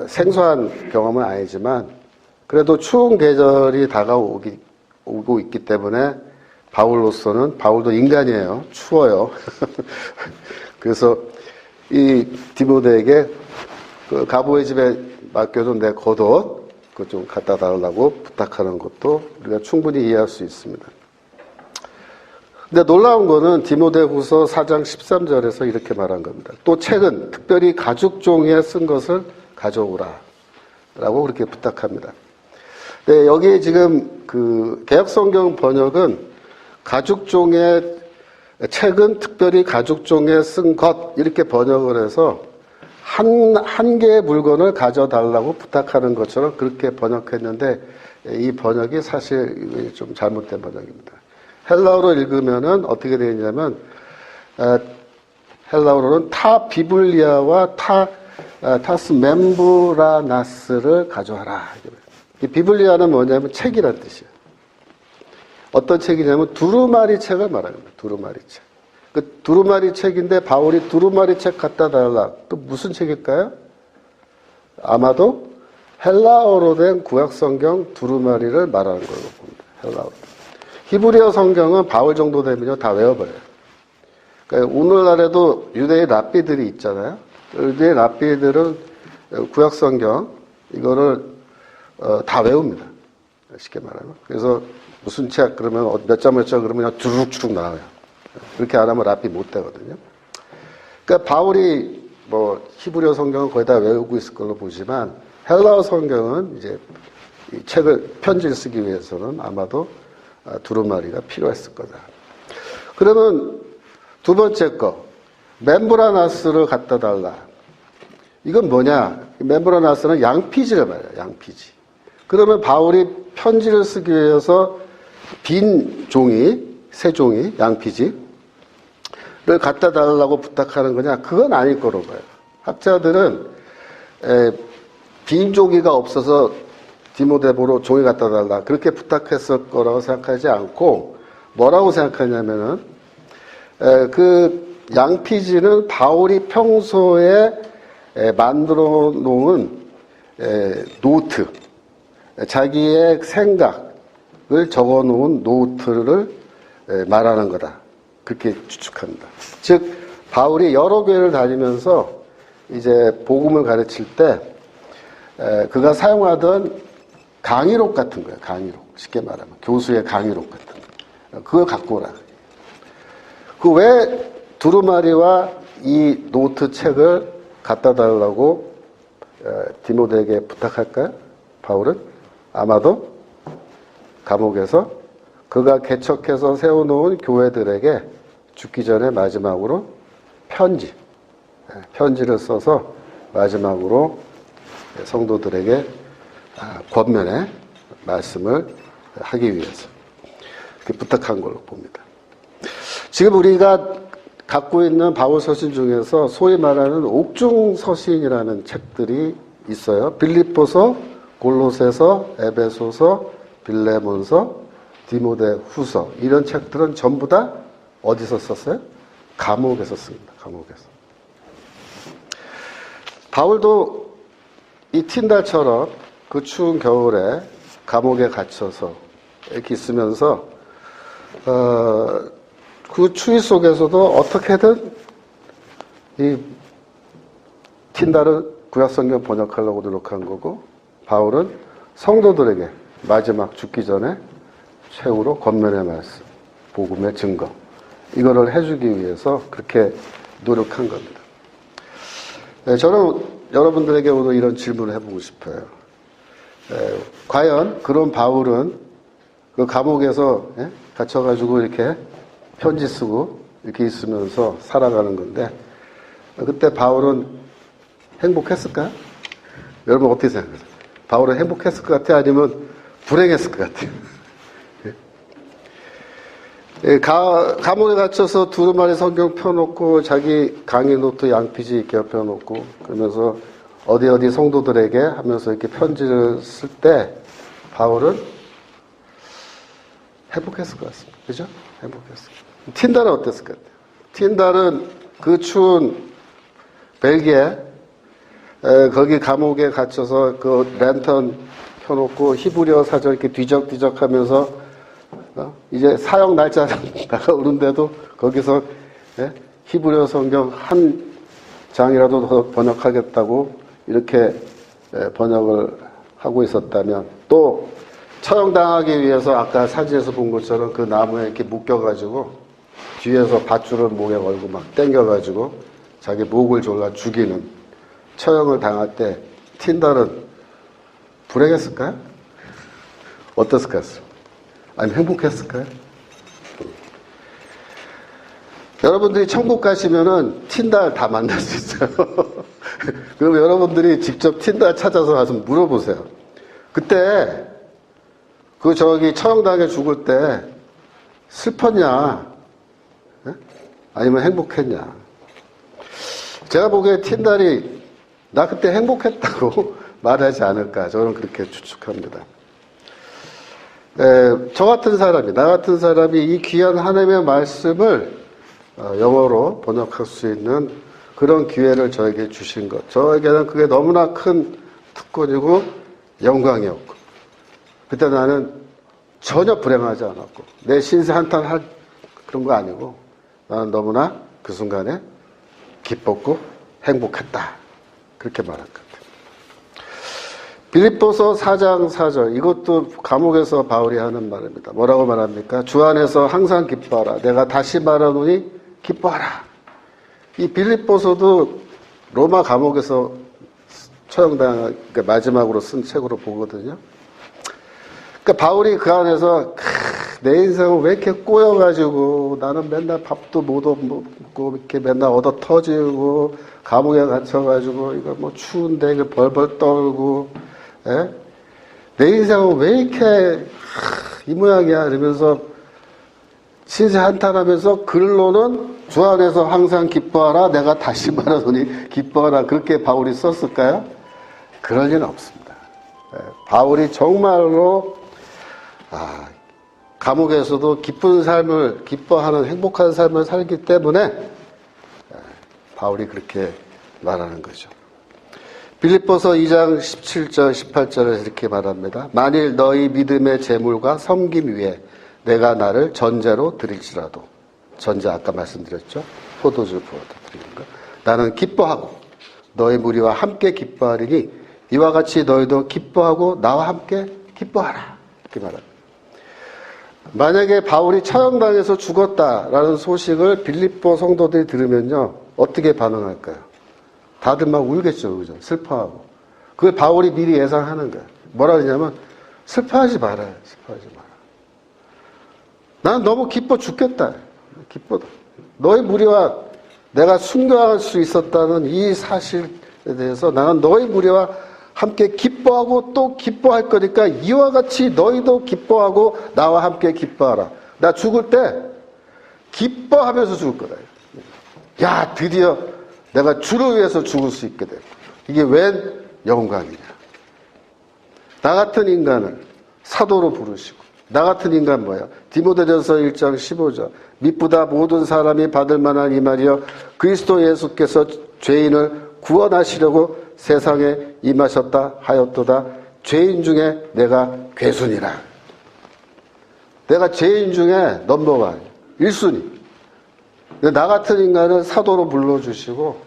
생소한 경험은 아니지만 그래도 추운 계절이 다가오고 있기 때문에 바울로서는, 바울도 인간이에요. 추워요. 그래서 이 디모데에게 그 가보의 집에 맡겨둔 내 겉옷 그거 좀 갖다 달라고 부탁하는 것도 우리가 충분히 이해할 수 있습니다. 근데 놀라운 거는 디모데후서 4장 13절에서 이렇게 말한 겁니다. 또 책은 특별히 가죽 종이에 쓴 것을 가져오라 라고 그렇게 부탁합니다. 네, 여기 지금 그 개역성경 번역은 가죽 종이에, 책은 특별히 가죽 종이에 쓴 것 이렇게 번역을 해서 한 개의 물건을 가져달라고 부탁하는 것처럼 그렇게 번역했는데, 이 번역이 사실 좀 잘못된 번역입니다. 헬라어로 읽으면은 어떻게 되어 있냐면, 헬라어로는 타 비블리아와 타스 멤브라나스를 가져와라. 이 비블리아는 뭐냐면 책이란 뜻이에요. 어떤 책이냐면 두루마리 책을 말합니다. 두루마리 책. 그 두루마리 책인데 바울이 두루마리 책 갖다 달라. 또 무슨 책일까요? 아마도 헬라어로 된 구약성경 두루마리를 말하는 걸로 봅니다. 헬라어로. 히브리어 성경은 바울 정도 되면요 다 외워버려요. 그러니까 오늘날에도 유대인 랍비들이 있잖아요. 유대인 랍비들은 구약성경 이거를 다 외웁니다. 쉽게 말하면. 그래서 무슨 책 그러면 몇 장 그러면 그냥 주룩주룩 나와요. 그렇게 안 하면 랍비 못 되거든요. 그러니까 바울이 뭐 히브리어 성경은 거의 다 외우고 있을 걸로 보지만 헬라어 성경은 이제 이 책을 편지를 쓰기 위해서는 아마도 두루마리가 필요했을 거다. 그러면 두 번째 거, 멤브라나스를 갖다 달라. 이건 뭐냐? 멤브라나스는 양피지를 말해요. 양피지. 그러면 바울이 편지를 쓰기 위해서 빈 종이, 새 종이, 양피지를 갖다 달라고 부탁하는 거냐? 그건 아닐 거로 봐요. 학자들은 빈 종이가 없어서 디모데보로 종이 갖다 달라 그렇게 부탁했을 거라고 생각하지 않고 뭐라고 생각하냐면은 그 양피지는 바울이 평소에 만들어 놓은 노트, 자기의 생각을 적어 놓은 노트를 말하는 거다. 그렇게 추측합니다. 즉, 바울이 여러 교회를 다니면서 이제 복음을 가르칠 때 그가 사용하던 강의록 같은 거예요. 강의록. 쉽게 말하면 교수의 강의록 같은 거. 그걸 갖고 오라. 그 왜 두루마리와 이 노트 책을 갖다 달라고 디모데에게 부탁할까요? 바울은 아마도 감옥에서 그가 개척해서 세워놓은 교회들에게 죽기 전에 마지막으로 편지를 써서 마지막으로 성도들에게 권면의 말씀을 하기 위해서 그렇게 부탁한 걸로 봅니다. 지금 우리가 갖고 있는 바울 서신 중에서 소위 말하는 옥중 서신이라는 책들이 있어요. 빌립보서, 골로새서, 에베소서, 빌레몬서, 디모데 후서 이런 책들은 전부 다 어디서 썼어요? 감옥에서 씁니다. 감옥에서. 바울도 이 틴달처럼 그 추운 겨울에 감옥에 갇혀서 이렇게 있으면서 그 추위 속에서도 어떻게든 이 틴달을 구약성경 번역하려고 노력한 거고 바울은 성도들에게 마지막 죽기 전에 최후로 권면의 말씀, 복음의 증거 이거를 해주기 위해서 그렇게 노력한 겁니다. 저는 여러분들에게 오늘 이런 질문을 해보고 싶어요. 과연 그런 바울은 그 감옥에서 갇혀가지고 이렇게 편지 쓰고 이렇게 있으면서 살아가는 건데 그때 바울은 행복했을까요? 여러분 어떻게 생각하세요? 바울은 행복했을 것 같아요? 아니면 불행했을 것 같아요? 감옥에 갇혀서 두루마리 성경 펴놓고 자기 강의 노트 양피지 이렇게 펴놓고 그러면서 어디 성도들에게 하면서 이렇게 편지를 쓸 때 바울은 행복했을 것 같습니다. 그죠? 행복했을 것 같아요. 틴달은 어땠을 것 같아요? 틴달은 그 추운 벨기에 거기 감옥에 갇혀서 그 랜턴 켜놓고 히브리어 사전 이렇게 뒤적뒤적 하면서 이제 사형 날짜가 다가오는데도 거기서 히브리어 성경 한 장이라도 더 번역하겠다고 이렇게 번역을 하고 있었다면 또 처형당하기 위해서 아까 사진에서 본 것처럼 그 나무에 이렇게 묶여가지고 뒤에서 밧줄을 목에 걸고 막 당겨가지고 자기 목을 졸라 죽이는 처형을 당할 때 틴달은 불행했을까요? 어땠을까요? 아니면 행복했을까요? 여러분들이 천국 가시면은 틴달 다 만날 수 있어요. 그럼 여러분들이 직접 틴달 찾아서 가서 물어보세요. 그때 처형당해 죽을 때 슬펐냐? 아니면 행복했냐? 제가 보기에 틴달이 나 그때 행복했다고 말하지 않을까 저는 그렇게 추측합니다. 나 같은 사람이 이 귀한 하나님의 말씀을 영어로 번역할 수 있는 그런 기회를 저에게 주신 것. 저에게는 그게 너무나 큰 특권이고 영광이었고. 그때 나는 전혀 불행하지 않았고, 내 신세 한탄 할 그런 거 아니고, 나는 너무나 그 순간에 기뻤고 행복했다. 그렇게 말할 것 같아요. 빌립보서 4장 4절 이것도 감옥에서 바울이 하는 말입니다. 뭐라고 말합니까? 주 안에서 항상 기뻐하라. 내가 다시 말하노니 기뻐하라. 이 빌립보서도 로마 감옥에서 처형당한 마지막으로 쓴 책으로 보거든요. 그러니까 바울이 그 안에서 내 인생은 왜 이렇게 꼬여가지고 나는 맨날 밥도 못 먹고 이렇게 맨날 얻어 터지고 감옥에 갇혀가지고 이거 뭐 추운데 이거 벌벌 떨고 에? 내 인생은 왜 이렇게 이 모양이야 이러면서 신세 한탄하면서 글로는 주 안에서 항상 기뻐하라 내가 다시 말하노니 기뻐하라 그렇게 바울이 썼을까요? 그럴 리는 없습니다. 바울이 정말로 감옥에서도 기쁜 삶을 기뻐하는 행복한 삶을 살기 때문에 바울이 그렇게 말하는 거죠. 빌립보서 2장 17절 18절에서 이렇게 말합니다. 만일 너희 믿음의 재물과 섬김 위에 내가 나를 전제로 드릴지라도 전제 아까 말씀드렸죠. 포도주 부어다 드리는 거. 나는 기뻐하고 너희 무리와 함께 기뻐하리니 이와 같이 너희도 기뻐하고 나와 함께 기뻐하라. 이렇게 말합니다. 만약에 바울이 처형당해서 죽었다라는 소식을 빌립보 성도들이 들으면요. 어떻게 반응할까요? 다들 막 울겠죠. 그죠? 슬퍼하고. 그걸 바울이 미리 예상하는 거예요. 뭐라 그러냐면 슬퍼하지 말아요. 슬퍼하지 마라. 난 너무 기뻐 죽겠다. 기뻐다. 너희 무리와 내가 순교할 수 있었다는 이 사실에 대해서 나는 너희 무리와 함께 기뻐하고 또 기뻐할 거니까 이와 같이 너희도 기뻐하고 나와 함께 기뻐하라. 나 죽을 때 기뻐하면서 죽을 거다. 야, 드디어 내가 주를 위해서 죽을 수 있게 돼. 이게 웬 영광이냐. 나 같은 인간을 사도로 부르시고 나 같은 인간 뭐야? 디모데전서 1장 15절 미쁘다 모든 사람이 받을 만한 이 말이여 그리스도 예수께서 죄인을 구원하시려고 세상에 임하셨다 하였도다. 죄인 중에 내가 괴순이라. 내가 죄인 중에 넘버원 1순위. 나 같은 인간을 사도로 불러주시고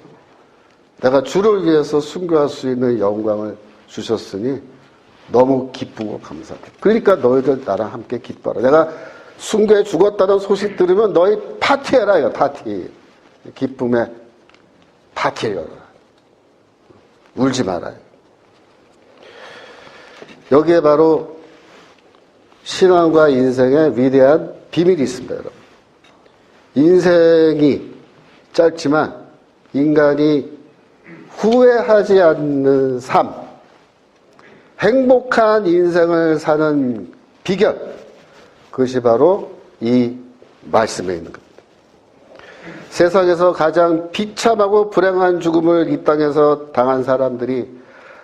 내가 주를 위해서 순교할 수 있는 영광을 주셨으니 너무 기쁘고 감사하다. 그러니까 너희들 나랑 함께 기뻐라. 내가 순교해 죽었다는 소식 들으면 너희 파티해라. 이거 파티. 기쁨의 파티해라. 울지 말아요. 여기에 바로 신앙과 인생의 위대한 비밀이 있습니다. 여러분. 인생이 짧지만 인간이 후회하지 않는 삶, 행복한 인생을 사는 비결, 그것이 바로 이 말씀에 있는 겁니다. 세상에서 가장 비참하고 불행한 죽음을 이 땅에서 당한 사람들이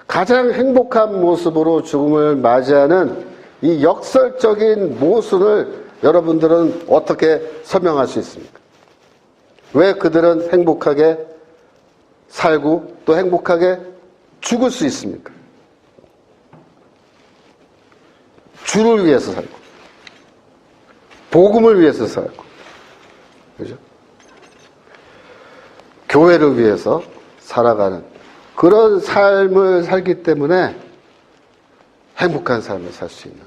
가장 행복한 모습으로 죽음을 맞이하는 이 역설적인 모순을 여러분들은 어떻게 설명할 수 있습니까? 왜 그들은 행복하게 살고 또 행복하게 죽을 수 있습니까? 주를 위해서 살고 복음을 위해서 살고 그죠? 교회를 위해서 살아가는 그런 삶을 살기 때문에 행복한 삶을 살 수 있는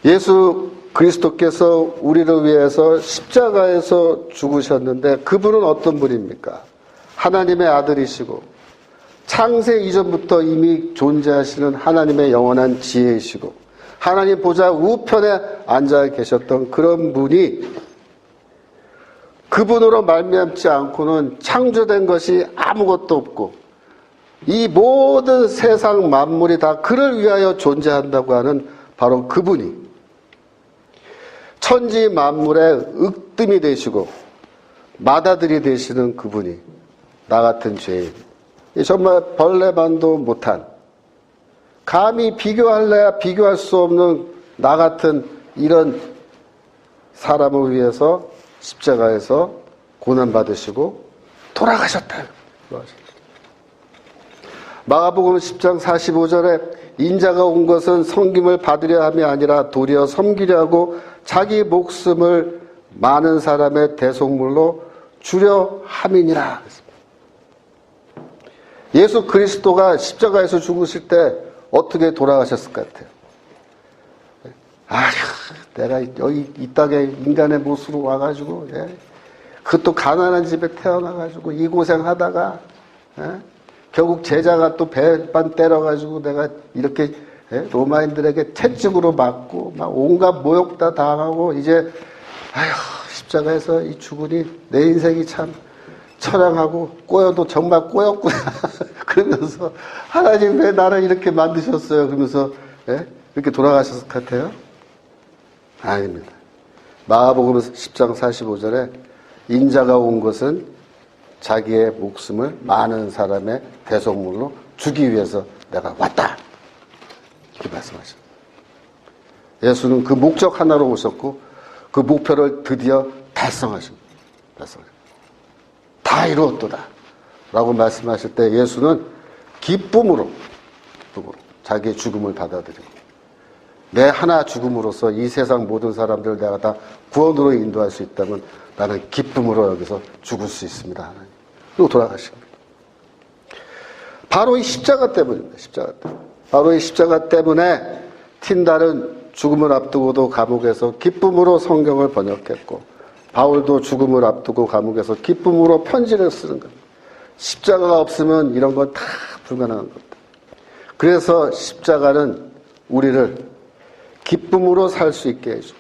거예요. 예수 그리스도께서 우리를 위해서 십자가에서 죽으셨는데 그분은 어떤 분입니까? 하나님의 아들이시고 창세 이전부터 이미 존재하시는 하나님의 영원한 지혜이시고 하나님 보좌 우편에 앉아 계셨던 그런 분이 그분으로 말미암지 않고는 창조된 것이 아무것도 없고 이 모든 세상 만물이 다 그를 위하여 존재한다고 하는 바로 그분이 천지 만물의 으뜸이 되시고 맏아들이 되시는 그분이 나 같은 죄인 정말 벌레만도 못한 감히 비교할래야 비교할 수 없는 나 같은 이런 사람을 위해서 십자가에서 고난받으시고 돌아가셨다. 마가복음 10장 45절에 인자가 온 것은 섬김을 받으려 함이 아니라 도리어 섬기려 하고 자기 목숨을 많은 사람의 대속물로 주려 함이니라. 예수 그리스도가 십자가에서 죽으실 때 어떻게 돌아가셨을 것 같아요? 내가 여기 이 땅에 인간의 모습으로 와가지고 그것도 가난한 집에 태어나가지고 이 고생하다가 결국 제자가 또 배반 때려가지고 내가 이렇게 로마인들에게 채찍으로 맞고 막 온갖 모욕 다 당하고 이제 아휴 십자가에서 이 죽으니 내 인생이 참 처량하고 꼬여도 정말 꼬였구나 그러면서 하나님 왜 나를 이렇게 만드셨어요? 그러면서 이렇게 돌아가셨을 것 같아요? 아닙니다. 마가복음 10장 45절에 인자가 온 것은 자기의 목숨을 많은 사람의 대속물로 주기 위해서 내가 왔다. 이렇게 말씀하셨습니다. 예수는 그 목적 하나로 오셨고 그 목표를 드디어 달성하십니다. 다 이루었도다. 라고 말씀하실 때 예수는 기쁨으로 자기의 죽음을 받아들이고 내 하나 죽음으로써 이 세상 모든 사람들을 내가 다 구원으로 인도할 수 있다면 나는 기쁨으로 여기서 죽을 수 있습니다. 하나님. 그리고 돌아가십니다. 바로 이 십자가 때문입니다. 바로 이 십자가 때문에 틴달은 죽음을 앞두고도 감옥에서 기쁨으로 성경을 번역했고 바울도 죽음을 앞두고 감옥에서 기쁨으로 편지를 쓰는 겁니다. 십자가가 없으면 이런 건 다 불가능한 겁니다. 그래서 십자가는 우리를 기쁨으로 살 수 있게 해줍니다.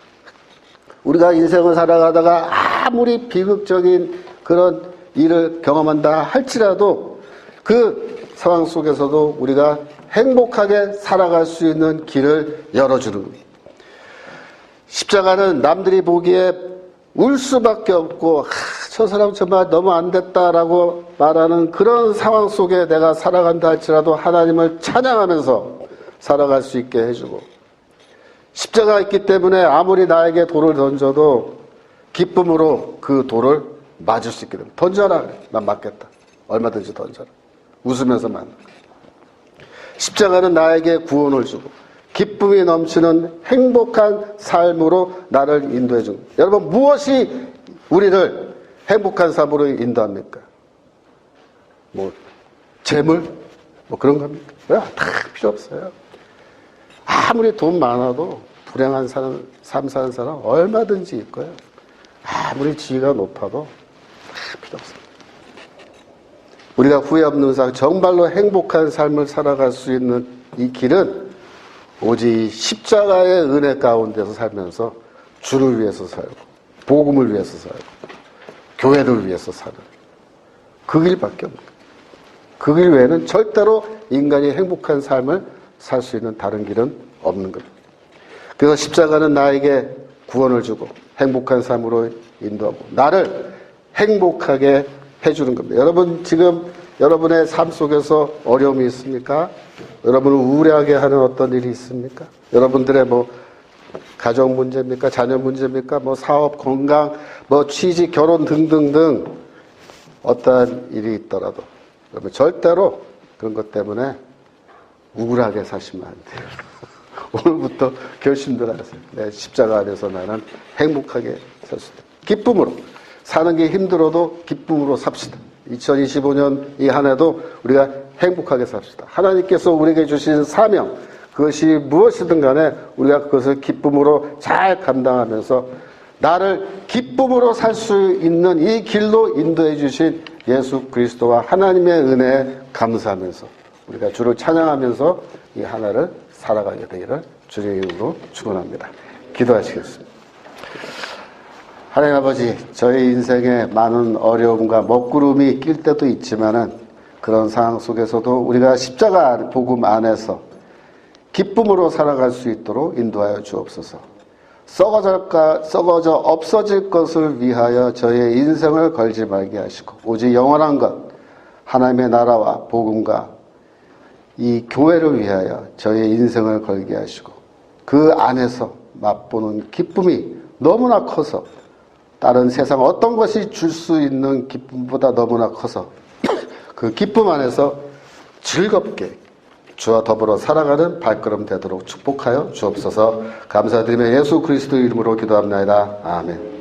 우리가 인생을 살아가다가 아무리 비극적인 그런 일을 경험한다 할지라도 그 상황 속에서도 우리가 행복하게 살아갈 수 있는 길을 열어주는 겁니다. 십자가는 남들이 보기에 울 수밖에 없고 저 사람 정말 너무 안 됐다라고 말하는 그런 상황 속에 내가 살아간다 할지라도 하나님을 찬양하면서 살아갈 수 있게 해주고 십자가가 있기 때문에 아무리 나에게 돌을 던져도 기쁨으로 그 돌을 맞을 수 있게 됩니다. 던져라. 난 맞겠다. 얼마든지 던져라. 웃으면서 맞는 거예요. 십자가는 나에게 구원을 주고 기쁨이 넘치는 행복한 삶으로 나를 인도해 줍니다. 여러분 무엇이 우리를 행복한 삶으로 인도합니까? 뭐 재물? 뭐 그런 겁니까? 다 필요 없어요. 아무리 돈 많아도 불행한 삶 사는 사람 얼마든지 있고요. 아무리 지위가 높아도 다 필요 없습니다. 우리가 후회 없는 삶, 정말로 행복한 삶을 살아갈 수 있는 이 길은 오직 십자가의 은혜 가운데서 살면서 주를 위해서 살고 복음을 위해서 살고 교회를 위해서 사는 그 길밖에 없는 거예요. 그 길 외에는 절대로 인간이 행복한 삶을 살 수 있는 다른 길은 없는 겁니다. 그래서 십자가는 나에게 구원을 주고 행복한 삶으로 인도하고 나를 행복하게 해주는 겁니다. 여러분 지금 여러분의 삶 속에서 어려움이 있습니까? 여러분을 우울하게 하는 어떤 일이 있습니까? 여러분들의 뭐 가정 문제입니까? 자녀 문제입니까? 뭐 사업, 건강, 뭐 취직, 결혼 등등등 어떠한 일이 있더라도 여러분 절대로 그런 것 때문에 우울하게 사시면 안 돼요. 오늘부터 결심들 하세요. 내 십자가 안에서 나는 행복하게 살 수 있다. 기쁨으로. 사는 게 힘들어도 기쁨으로 삽시다. 2025년 이 한 해도 우리가 행복하게 삽시다. 하나님께서 우리에게 주신 사명, 그것이 무엇이든 간에 우리가 그것을 기쁨으로 잘 감당하면서 나를 기쁨으로 살 수 있는 이 길로 인도해 주신 예수 그리스도와 하나님의 은혜에 감사하면서 우리가 주를 찬양하면서 이 하나를 살아가게 되기를 주의 이름으로 축원합니다. 기도하시겠습니다. 하나님 아버지, 저희 인생에 많은 어려움과 먹구름이 낄 때도 있지만은 그런 상황 속에서도 우리가 십자가 복음 안에서 기쁨으로 살아갈 수 있도록 인도하여 주옵소서. 썩어져 없어질 것을 위하여 저의 인생을 걸지 말게 하시고 오직 영원한 것, 하나님의 나라와 복음과 이 교회를 위하여 저의 인생을 걸게 하시고 그 안에서 맛보는 기쁨이 너무나 커서 다른 세상 어떤 것이 줄 수 있는 기쁨보다 너무나 커서 그 기쁨 안에서 즐겁게 주와 더불어 살아가는 발걸음 되도록 축복하여 주옵소서. 감사드리며 예수 그리스도 이름으로 기도합니다. 아멘.